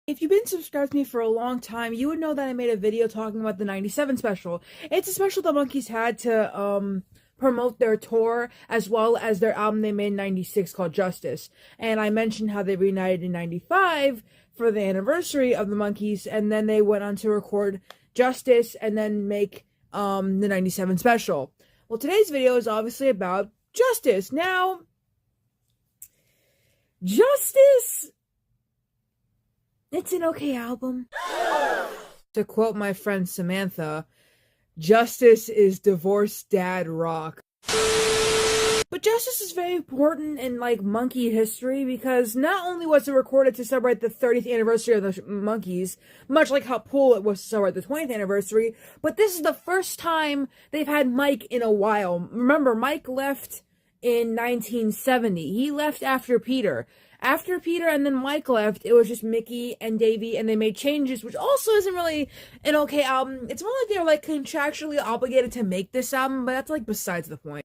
If you've been subscribed to me for a long time, you would know that I made a video talking about the 97 special. It's a special the Monkees had to promote their tour as well as their album they made in 96 called Justus. And I mentioned how they reunited in 95 for the anniversary of the Monkees, and then they went on to record Justus and then make the 97 special. Well, today's video is obviously about Justus. Now, Justus, it's an okay album. To quote my friend Samantha, Justus is divorced dad rock. But Justus is very important in, Monkey history because not only was it recorded to celebrate the 30th anniversary of the Monkees, much like how Pool it was to celebrate the 20th anniversary, but this is the first time they've had Mike in a while. Remember, Mike left in 1970. He left after Peter. After Peter and then Mike left, it was just Mickey and Davey, and they made changes, which also isn't really an okay album. It's more like they were, contractually obligated to make this album, but that's, besides the point.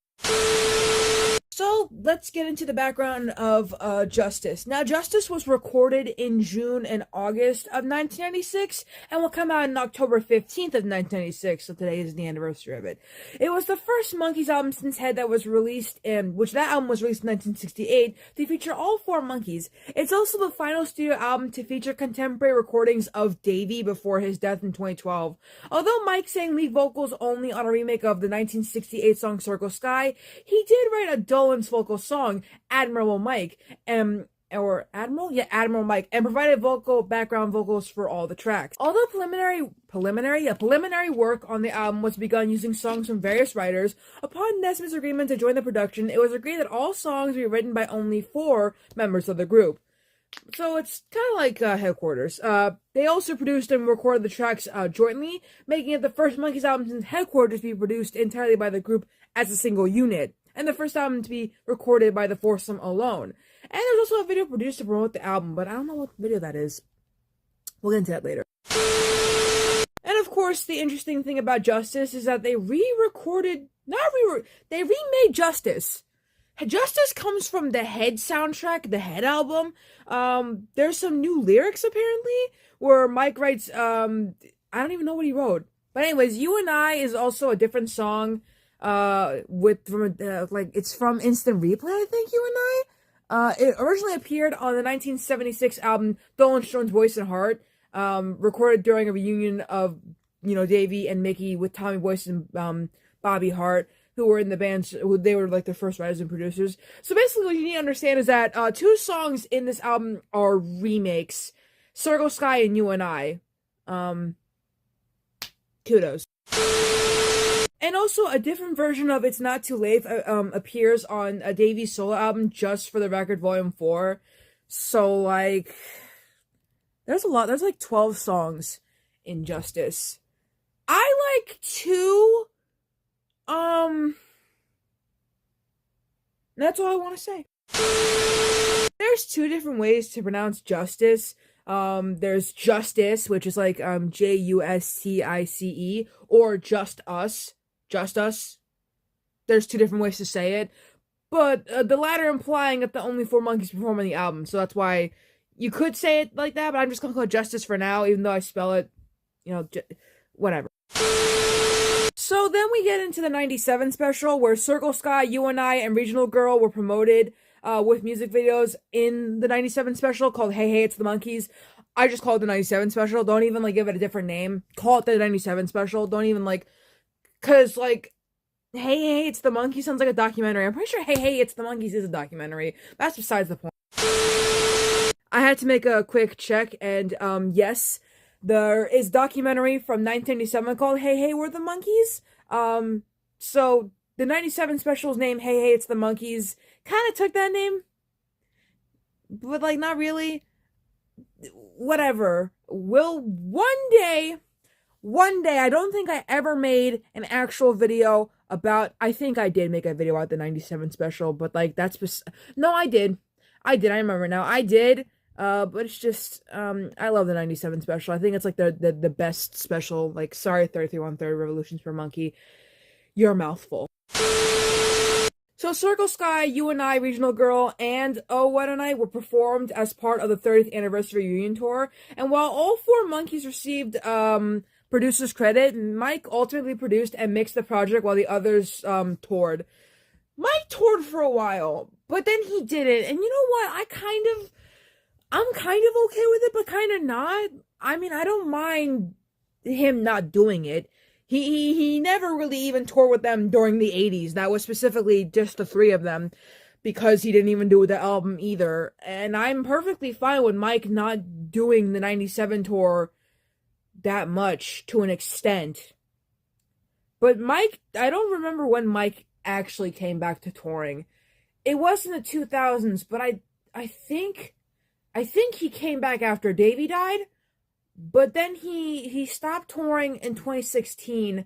So, let's get into the background of Justus. Now, Justus was recorded in June and August of 1996, and will come out on October 15th of 1996, so today is the anniversary of it. It was the first Monkees album since Head that was released that album was released in 1968, to feature all four Monkees. It's also the final studio album to feature contemporary recordings of Davey before his death in 2012. Although Mike sang lead vocals only on a remake of the 1968 song Circle Sky, he did write a Dolan's vocal song, Admiral Mike, Admiral Mike, and provided background vocals for all the tracks. Although preliminary work on the album was begun using songs from various writers, upon Nesmith's agreement to join the production, it was agreed that all songs be written by only 4 members of the group. So it's kind of like Headquarters. They also produced and recorded the tracks jointly, making it the first Monkees album since Headquarters to be produced entirely by the group as a single unit, and the first album to be recorded by the foursome alone. And there's also a video produced to promote the album, but I don't know what video that is. We'll get into that later. And of course, the interesting thing about Justus is that they remade Justus. Justus comes from the Head soundtrack, the Head album. There's some new lyrics apparently, where Mike writes, I don't even know what he wrote. But anyways, You and I is also a different song. It's from Instant Replay, I think, You and I. It originally appeared on the 1976 album Dolan Stone's Voice and Heart, recorded during a reunion of, Davey and Mickey with Tommy Boyce and Bobby Hart, who were in the bands. They were the first writers and producers. So basically what you need to understand is that 2 songs in this album are remakes, Circle Sky and You and I. Kudos. And also, a different version of It's Not Too Late appears on a Davey solo album, Just for the Record, Volume 4. So, there's a lot. There's, 12 songs in Justus. I like 2. That's all I want to say. There's 2 different ways to pronounce Justus. There's Justus, which is Justice, or Just Us. Just Us. There's 2 different ways to say it, but the latter implying that the only 4 Monkees perform on the album, so that's why you could say it like that, but I'm just gonna call it Justus for now, even though I spell it, whatever. So then we get into the 97 special, where Circle Sky, You and I, and Regional Girl were promoted with music videos in the 97 special called Hey Hey It's the Monkees. I just call it the 97 special. Don't even give it a different name. Call it the 97 special. Don't even cause Hey Hey It's the Monkees sounds like a documentary. I'm pretty sure Hey Hey It's the Monkees is a documentary. That's besides the point. I had to make a quick check, and yes, there is a documentary from 1997 called Hey Hey We're the Monkees. So the 97 special's name, Hey Hey It's the Monkees, kind of took that name, but not really. Whatever. One day, I don't think I ever made an actual video about, I think I did make a video about the 97 special, but no, I did. I remember now. I did. But it's just, I love the 97 special. I think it's the best special. Sorry, 33 1/3 Revolutions per Monkey. You're a mouthful. So Circle Sky, You and I, Regional Girl, and Oh What a Night were performed as part of the 30th anniversary reunion tour. And while all 4 monkeys received producer's credit, Mike ultimately produced and mixed the project while the others toured. Mike toured for a while, but then he didn't. And you know what? I'm kind of okay with it, but kind of not. I mean, I don't mind him not doing it. He never really even toured with them during the 80s. That was specifically just the 3 of them, because he didn't even do the album either. And I'm perfectly fine with Mike not doing the 97 tour that much, to an extent. But Mike, I don't remember when Mike actually came back to touring. It was in the 2000s, but I think he came back after Davey died. But then he stopped touring in 2016,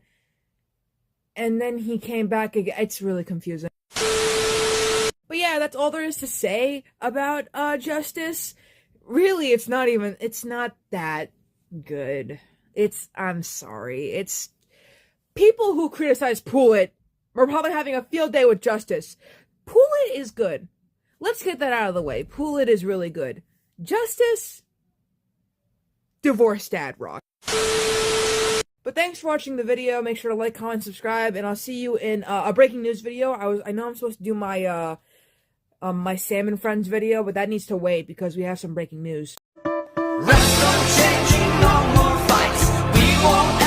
and then he came back again. It's really confusing. But yeah, that's all there is to say about Justus. Really, it's not that good. I'm sorry. It's people who criticize Pull It are probably having a field day with Justus. Pull It is good. Let's get that out of the way. Pull It is really good. Justus, divorced dad rock. But thanks for watching the video. Make sure to like, comment, subscribe, and I'll see you in a breaking news video. I know I'm supposed to do my my Salmon Friends video, but that needs to wait because we have some breaking news. Rest unchanging, no more fights. We won't